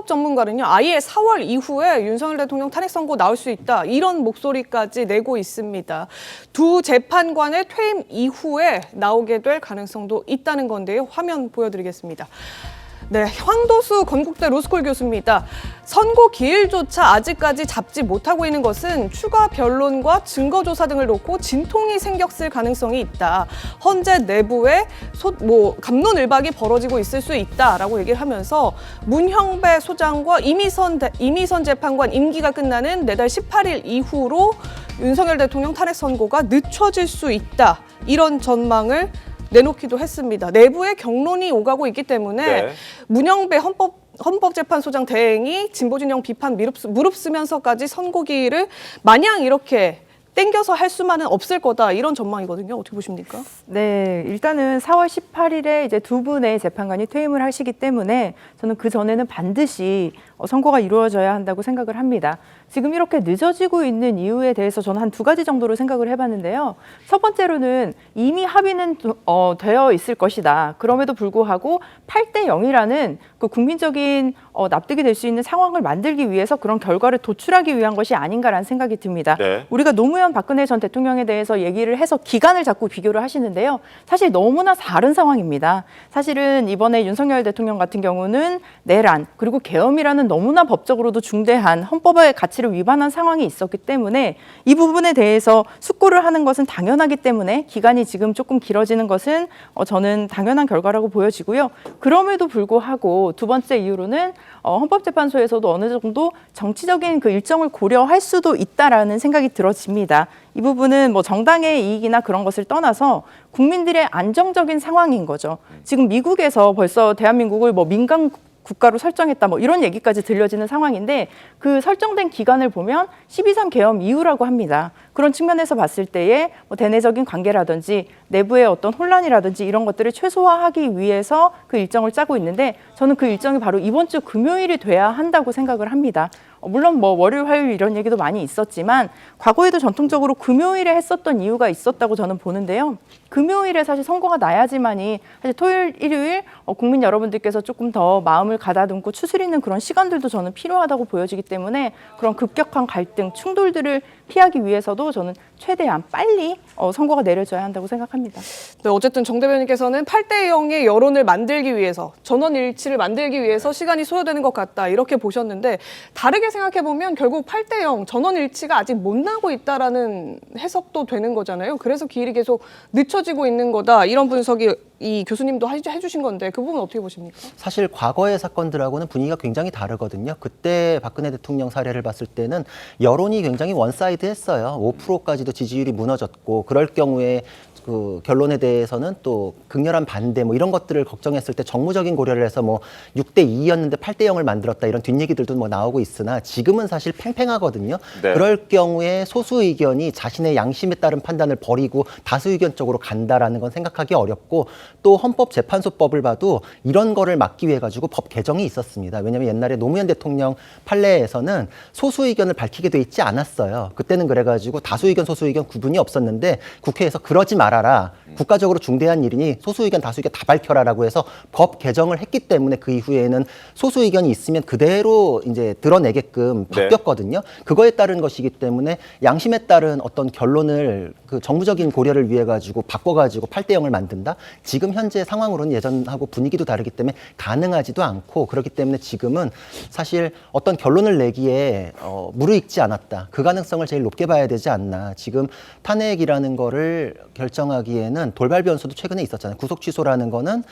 헌법 전문가는요, 아예 4월 이후에 윤석열 대통령 탄핵 선고 나올 수 있다, 이런 목소리까지 내고 있습니다. 두 재판관의 퇴임 이후에 나오게 될 가능성도 있다는 건데요. 화면 보여드리겠습니다. 네, 황도수 건국대 로스쿨 교수입니다. 선고 기일조차 아직까지 잡지 못하고 있는 것은 추가 변론과 증거조사 등을 놓고 진통이 생겼을 가능성이 있다. 현재 내부에 갑론을박이 벌어지고 있을 수 있다라고 얘기를 하면서 문형배 소장과 이미선 재판관 임기가 끝나는 내달 18일 이후로 윤석열 대통령 탄핵 선고가 늦춰질 수 있다. 이런 전망을 내놓기도 했습니다. 내부에 경론이 오가고 있기 때문에 네. 문형배 헌법재판소장 대행이 진보진영 비판 무릅쓰면서까지 선고기일을 마냥 이렇게 땡겨서 할 수만은 없을 거다, 이런 전망이거든요. 어떻게 보십니까? 네, 일단은 4월 18일에 이제 두 분의 재판관이 퇴임을 하시기 때문에 저는 그 전에는 반드시 선고가 이루어져야 한다고 생각을 합니다. 지금 이렇게 늦어지고 있는 이유에 대해서 저는 한 두 가지 정도로 생각을 해봤는데요. 첫 번째로는 이미 합의는 되어 있을 것이다. 그럼에도 불구하고 8대 0이라는 그 국민적인 납득이 될 수 있는 상황을 만들기 위해서 그런 결과를 도출하기 위한 것이 아닌가라는 생각이 듭니다. 네. 우리가 노무현 박근혜 전 대통령에 대해서 얘기를 해서 기간을 자꾸 비교를 하시는데요. 사실 너무나 다른 상황입니다. 사실은 이번에 윤석열 대통령 같은 경우는 내란 그리고 계엄이라는 너무나 법적으로도 중대한 헌법의 가치를 위반한 상황이 있었기 때문에 이 부분에 대해서 숙고를 하는 것은 당연하기 때문에 기간이 지금 조금 길어지는 것은 저는 당연한 결과라고 보여지고요. 그럼에도 불구하고 두 번째 이유로는 헌법재판소에서도 어느 정도 정치적인 그 일정을 고려할 수도 있다라는 생각이 들어집니다. 이 부분은 정당의 이익이나 그런 것을 떠나서 국민들의 안정적인 상황인 거죠. 지금 미국에서 벌써 대한민국을 민간 국가로 설정했다 이런 얘기까지 들려지는 상황인데 그 설정된 기간을 보면 12.3 계엄 이후라고 합니다. 그런 측면에서 봤을 때에 대내적인 관계라든지 내부의 어떤 혼란이라든지 이런 것들을 최소화하기 위해서 그 일정을 짜고 있는데 저는 그 일정이 바로 이번 주 금요일이 돼야 한다고 생각을 합니다. 물론 월요일, 화요일 이런 얘기도 많이 있었지만 과거에도 전통적으로 금요일에 했었던 이유가 있었다고 저는 보는데요. 금요일에 사실 선고가 나야지만이 사실 토요일, 일요일 국민 여러분들께서 조금 더 마음을 가다듬고 추스리는 그런 시간들도 저는 필요하다고 보여지기 때문에 그런 급격한 갈등, 충돌들을 피하기 위해서도 저는 최대한 빨리 선고가 내려져야 한다고 생각합니다. 네, 어쨌든 정 대변인께서는 8대 0의 여론을 만들기 위해서, 전원일치를 만들기 위해서 시간이 소요되는 것 같다, 이렇게 보셨는데 다르게 생각해보면 결국 8대 0, 전원일치가 아직 못 나고 있다라는 해석도 되는 거잖아요. 그래서 기일이 계속 늦춰지고 있는 거다, 이런 분석이 이 교수님도 해주신 건데 그 부분 어떻게 보십니까? 사실 과거의 사건들하고는 분위기가 굉장히 다르거든요. 그때 박근혜 대통령 사례를 봤을 때는 여론이 굉장히 원사이드했어요. 5%까지도 지지율이 무너졌고 그럴 경우에 그 결론에 대해서는 또 극렬한 반대 이런 것들을 걱정했을 때 정무적인 고려를 해서 6대 2였는데 8대 0을 만들었다, 이런 뒷얘기들도 나오고 있으나 지금은 사실 팽팽하거든요. 네. 그럴 경우에 소수 의견이 자신의 양심에 따른 판단을 버리고 다수 의견 쪽으로 간다라는 건 생각하기 어렵고, 또 헌법재판소법을 봐도 이런 거를 막기 위해 가지고 법 개정이 있었습니다. 왜냐하면 옛날에 노무현 대통령 판례에서는 소수 의견을 밝히게 돼 있지 않았어요. 그때는 그래가지고 다수 의견, 소수 의견 구분이 없었는데 국회에서 그러지 마라. 국가적으로 중대한 일이니 소수 의견, 다수 의견 다 밝혀라라고 해서 법 개정을 했기 때문에 그 이후에는 소수 의견이 있으면 그대로 이제 드러내게끔 바뀌었거든요. 네. 그거에 따른 것이기 때문에 양심에 따른 어떤 결론을 그 정무적인 고려를 위해 가지고 바꿔가지고 8대 0을 만든다. 지금 현재 상황으로는 예전하고 분위기도 다르기 때문에 가능하지도 않고, 그렇기 때문에 지금은 사실 어떤 결론을 내기에 무르익지 않았다. 그 가능성을 제일 높게 봐야 되지 않나. 지금 탄핵이라는 거를 결정하기에는 돌발 변수도 최근에 있었잖아요. 구속 취소라는 거는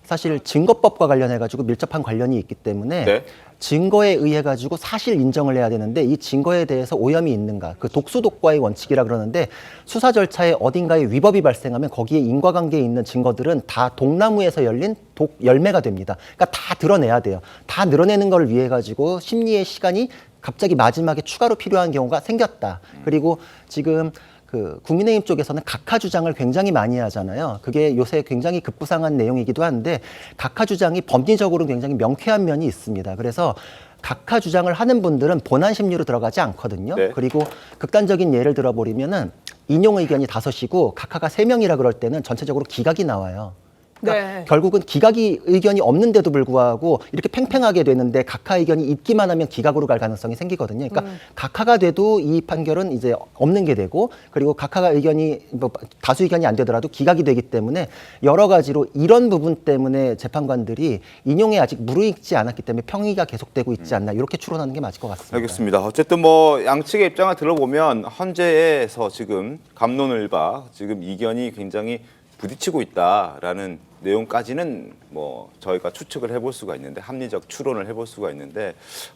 사실 증거법과 관련해가지고 밀접한 관련이 있기 때문에 네. 증거에 의해 가지고 사실 인정을 해야 되는데 이 증거에 대해서 오염이 있는가, 그 독수독과의 원칙이라 그러는데 수사 절차에 어딘가에 위법이 발생하면 거기에 인과관계에 있는 증거들은 다 독나무에서 열린 독 열매가 됩니다. 그러니까 다 드러내야 돼요. 다 늘어내는 걸 위해 가지고 심리의 시간이 갑자기 마지막에 추가로 필요한 경우가 생겼다. 그리고 지금 그 국민의힘 쪽에서는 각하 주장을 굉장히 많이 하잖아요. 그게 요새 굉장히 급부상한 내용이기도 한데 각하 주장이 법리적으로 굉장히 명쾌한 면이 있습니다. 그래서 각하 주장을 하는 분들은 본안 심리로 들어가지 않거든요. 네. 그리고 극단적인 예를 들어버리면은 인용 의견이 5이고 각하가 3명이라 그럴 때는 전체적으로 기각이 나와요. 그러니까 네. 결국은 기각이 의견이 없는데도 불구하고 이렇게 팽팽하게 되는데 각하 의견이 있기만 하면 기각으로 갈 가능성이 생기거든요. 그러니까 각하가 돼도 이 판결은 이제 없는 게 되고, 그리고 각하가 의견이 뭐 다수 의견이 안 되더라도 기각이 되기 때문에 여러 가지로 이런 부분 때문에 재판관들이 인용에 아직 무르익지 않았기 때문에 평의가 계속되고 있지 않나, 이렇게 추론하는 게 맞을 것 같습니다. 알겠습니다. 어쨌든 뭐 양측의 입장을 들어보면 헌재에서 지금 갑론을박 지금 이견이 굉장히 부딪히고 있다라는 내용까지는 뭐 저희가 추측을 해볼 수가 있는데, 합리적 추론을 해볼 수가 있는데,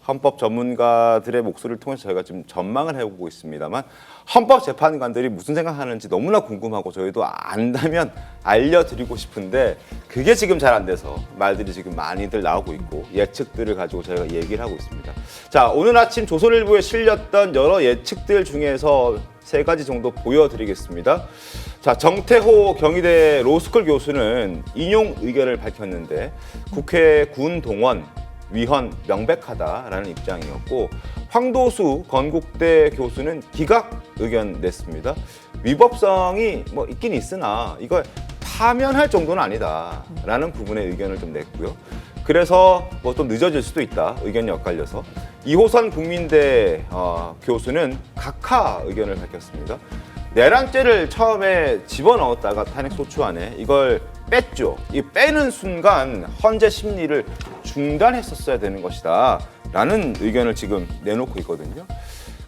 헌법 전문가들의 목소리를 통해서 저희가 지금 전망을 해보고 있습니다만, 헌법 재판관들이 무슨 생각하는지 너무나 궁금하고 저희도 안다면 알려드리고 싶은데 그게 지금 잘 안 돼서 말들이 지금 많이들 나오고 있고 예측들을 가지고 저희가 얘기를 하고 있습니다. 자, 오늘 아침 조선일보에 실렸던 여러 예측들 중에서 3가지 정도 보여드리겠습니다. 자, 정태호 경희대 로스쿨 교수는 인용 의견을 밝혔는데, 국회 군 동원 위헌 명백하다라는 입장이었고, 황도수 건국대 교수는 기각 의견 냈습니다. 위법성이 뭐 있긴 있으나 이걸 파면할 정도는 아니다라는 부분의 의견을 좀 냈고요. 그래서 뭐 좀 늦어질 수도 있다, 의견이 엇갈려서. 이호선 국민대 교수는 각하 의견을 밝혔습니다. 내란죄를 처음에 집어넣었다가 탄핵소추안에 이걸 뺐죠. 이 빼는 순간 헌재 심리를 중단했었어야 되는 것이다 라는 의견을 지금 내놓고 있거든요.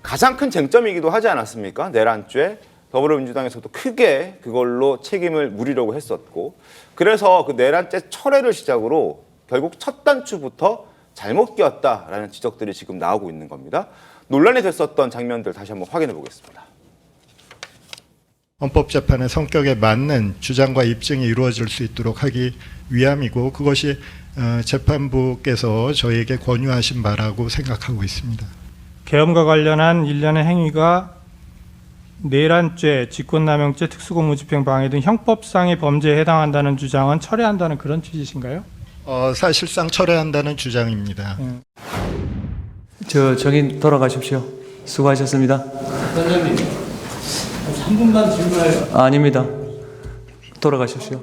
가장 큰 쟁점이기도 하지 않았습니까? 내란죄. 더불어민주당에서도 크게 그걸로 책임을 물으려고 했었고, 그래서 그 내란죄 철회를 시작으로 결국 첫 단추부터 잘못 끼었다라는 지적들이 지금 나오고 있는 겁니다. 논란이 됐었던 장면들 다시 한번 확인해 보겠습니다. 헌법재판의 성격에 맞는 주장과 입증이 이루어질 수 있도록 하기 위함이고, 그것이 재판부께서 저희에게 권유하신 바라고 생각하고 있습니다. 계엄과 관련한 일련의 행위가 내란죄, 직권남용죄, 특수공무집행 방해 등 형법상의 범죄에 해당한다는 주장은 철회한다는 그런 취지신가요? 사실상 철회한다는 주장입니다. 정인 돌아가십시오. 수고하셨습니다. 선생님, 3분만 질문해요. 아닙니다. 돌아가십시오.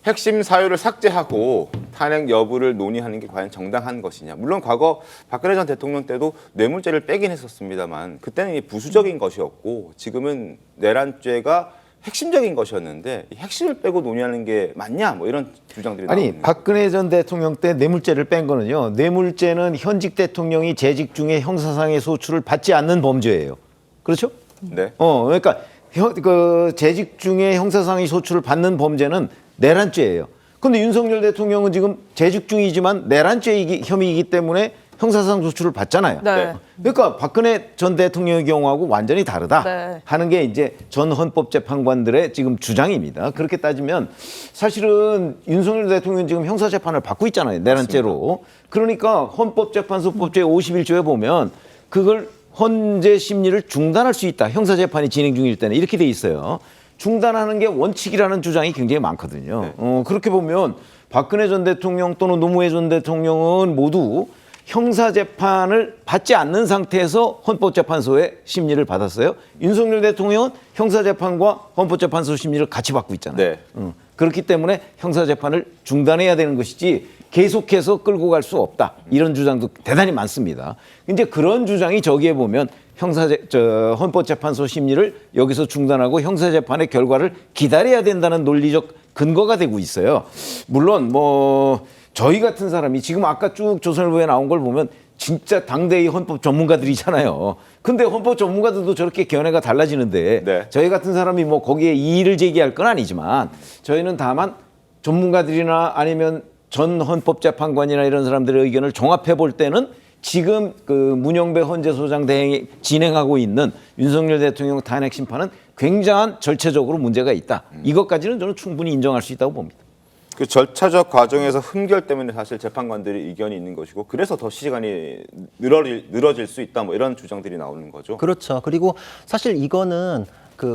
핵심 사유를 삭제하고 탄핵 여부를 논의하는 게 과연 정당한 것이냐. 물론 과거 박근혜 전 대통령 때도 뇌물죄를 빼긴 했었습니다만 그때는 이게 부수적인 것이었고, 지금은 내란죄가 핵심적인 것이었는데 이 핵심을 빼고 논의하는 게 맞냐, 뭐 이런 주장들이 나오고 있는 박근혜 전 대통령 때 뇌물죄를 뺀 거는요. 뇌물죄는 현직 대통령이 재직 중에 형사상의 소출을 받지 않는 범죄예요. 그렇죠? 네. 그러니까 그 재직 중에 형사상의 소출을 받는 범죄는 내란죄예요. 그런데 윤석열 대통령은 지금 재직 중이지만 내란죄 혐의이기 때문에 형사상 소출을 받잖아요. 네. 그러니까 박근혜 전 대통령의 경우하고 완전히 다르다 네. 하는 게 이제 전 헌법재판관들의 지금 주장입니다. 그렇게 따지면 사실은 윤석열 대통령은 지금 형사재판을 받고 있잖아요. 내란죄로. 그러니까 헌법재판소법 제51조에 보면 그걸 헌재 심리를 중단할 수 있다. 형사재판이 진행 중일 때는 이렇게 돼 있어요. 중단하는 게 원칙이라는 주장이 굉장히 많거든요. 그렇게 보면 박근혜 전 대통령 또는 노무현 전 대통령은 모두 형사재판을 받지 않는 상태에서 헌법재판소의 심리를 받았어요. 윤석열 대통령은 형사재판과 헌법재판소 심리를 같이 받고 있잖아요. 네. 그렇기 때문에 형사재판을 중단해야 되는 것이지 계속해서 끌고 갈 수 없다. 이런 주장도 대단히 많습니다. 이제 그런 주장이 저기에 보면 헌법재판소 심리를 여기서 중단하고 형사재판의 결과를 기다려야 된다는 논리적 근거가 되고 있어요. 물론 뭐 저희 같은 사람이 지금 아까 쭉 조선일보에 나온 걸 보면 진짜 당대의 헌법 전문가들이잖아요. 근데 헌법 전문가들도 저렇게 견해가 달라지는데 네. 저희 같은 사람이 뭐 거기에 이의를 제기할 건 아니지만 저희는 다만 전문가들이나 아니면 전 헌법재판관이나 이런 사람들의 의견을 종합해 볼 때는 지금 그 문영배 헌재소장 진행하고 있는 윤석열 대통령 탄핵 심판은 굉장한 절차적으로 문제가 있다. 이것까지는 저는 충분히 인정할 수 있다고 봅니다. 그 절차적 과정에서 흠결 때문에 사실 재판관들이 의견이 있는 것이고, 그래서 더 시간이 늘어질 수 있다, 뭐 이런 주장들이 나오는 거죠. 그렇죠. 그리고 사실 이거는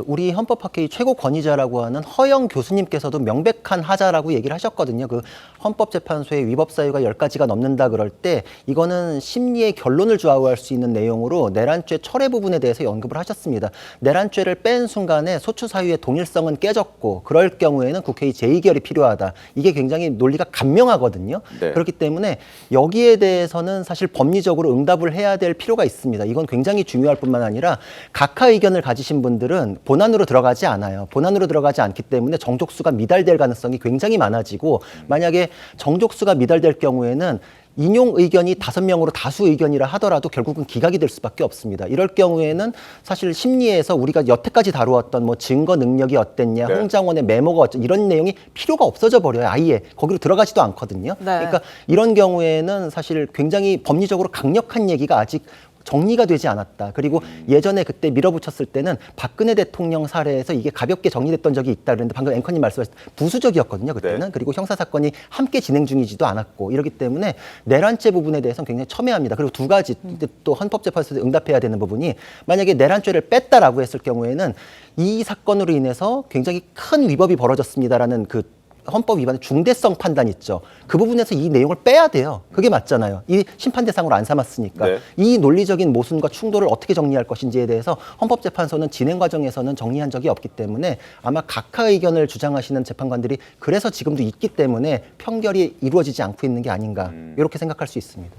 우리 헌법학회의 최고 권위자라고 하는 허영 교수님께서도 명백한 하자라고 얘기를 하셨거든요. 그 헌법재판소의 위법 사유가 10가지가 넘는다 그럴 때 이거는 심리의 결론을 좌우할 수 있는 내용으로 내란죄 철회 부분에 대해서 언급을 하셨습니다. 내란죄를 뺀 순간에 소추 사유의 동일성은 깨졌고 그럴 경우에는 국회의 재의결이 필요하다. 이게 굉장히 논리가 간명하거든요. 네. 그렇기 때문에 여기에 대해서는 사실 법리적으로 응답을 해야 될 필요가 있습니다. 이건 굉장히 중요할 뿐만 아니라 각하 의견을 가지신 분들은 본안으로 들어가지 않아요. 본안으로 들어가지 않기 때문에 정족수가 미달될 가능성이 굉장히 많아지고 만약에 정족수가 미달될 경우에는 인용 의견이 5명으로 다수 의견이라 하더라도 결국은 기각이 될 수밖에 없습니다. 이럴 경우에는 사실 심리에서 우리가 여태까지 다루었던 뭐 증거 능력이 어땠냐, 네. 홍장원의 메모가 어쩌 이런 내용이 필요가 없어져 버려요. 아예 거기로 들어가지도 않거든요. 네. 그러니까 이런 경우에는 사실 굉장히 법리적으로 강력한 얘기가 아직 정리가 되지 않았다. 그리고 예전에 그때 밀어붙였을 때는 박근혜 대통령 사례에서 이게 가볍게 정리됐던 적이 있다 그랬는데 방금 앵커님 말씀하신 부수적이었거든요. 그때는. 네. 그리고 형사사건이 함께 진행 중이지도 않았고 이렇기 때문에 내란죄 부분에 대해서는 굉장히 첨예합니다. 그리고 두 가지 또 헌법재판소에서 응답해야 되는 부분이 만약에 내란죄를 뺐다라고 했을 경우에는 이 사건으로 인해서 굉장히 큰 위법이 벌어졌습니다라는 그 헌법 위반의 중대성 판단 있죠. 그 부분에서 이 내용을 빼야 돼요. 그게 맞잖아요. 이 심판 대상으로 안 삼았으니까. 네. 이 논리적인 모순과 충돌을 어떻게 정리할 것인지에 대해서 헌법재판소는 진행 과정에서는 정리한 적이 없기 때문에 아마 각하 의견을 주장하시는 재판관들이 그래서 지금도 있기 때문에 평결이 이루어지지 않고 있는 게 아닌가 이렇게 생각할 수 있습니다.